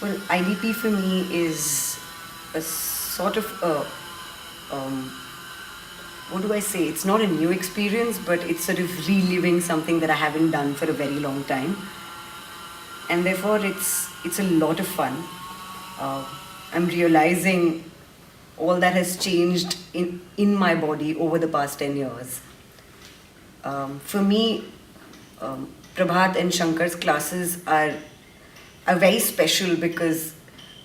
Well, IDP for me is a sort of a, um, what do I say? It's not a new experience, but it's sort of reliving something that I haven't done for a very long time, and therefore it's a lot of fun. Uh, I'm realizing all that has changed in my body over the past 10 years. For me, Prabhat and Shankar's classes are very special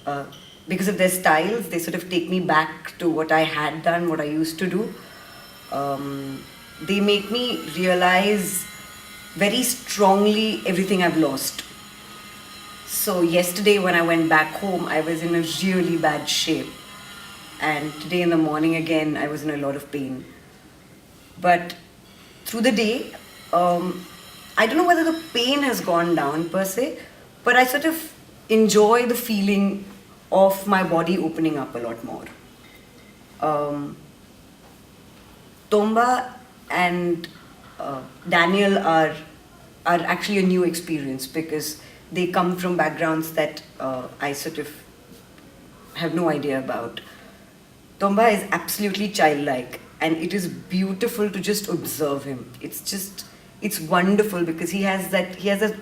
uh, because of their styles. They sort of take me back to what I had done, what I used to do. They make me realize very strongly everything I've lost. So yesterday when I went back home, I was in a really bad shape, and today in the morning again, I was in a lot of pain. But through the day, I don't know whether the pain has gone down per se, but I sort of enjoy the feeling of my body opening up a lot more. Um, Tomba and Daniel are actually a new experience because they come from backgrounds that I sort of have no idea about. Tomba is absolutely childlike, and it is beautiful to just observe him. It's wonderful because he has a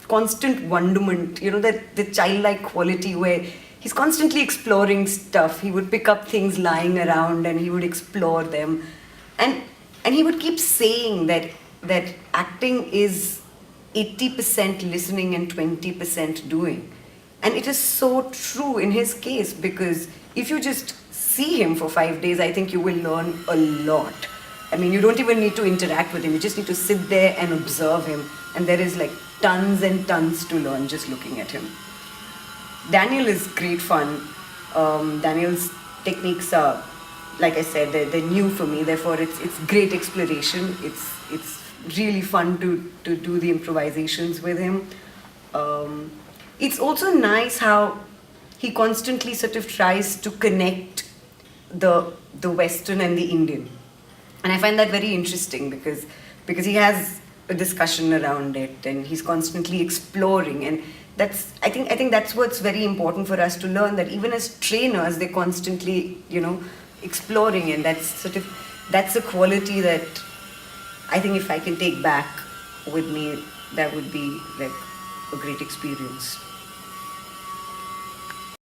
constant wonderment, that the childlike quality where he's constantly exploring stuff. He would pick up things lying around and he would explore them, and he would keep saying that acting is 80% listening and 20% doing. And it is so true in his case because if you just see him for 5 days, I think you will learn a lot. I mean, you don't even need to interact with him, you just need to sit there and observe him. And there is like tons and tons to learn just looking at him. Daniel is great fun. Daniel's techniques are, like I said, they're new for me. Therefore, it's great exploration. It's really fun to do the improvisations with him. It's also nice how he constantly sort of tries to connect the Western and the Indian, and I find that very interesting because he has a discussion around it, and he's constantly exploring, and that's I think that's what's very important for us to learn, that even as trainers they're constantly exploring, and that's a quality that I think if I can take back with me, that would be like a great experience.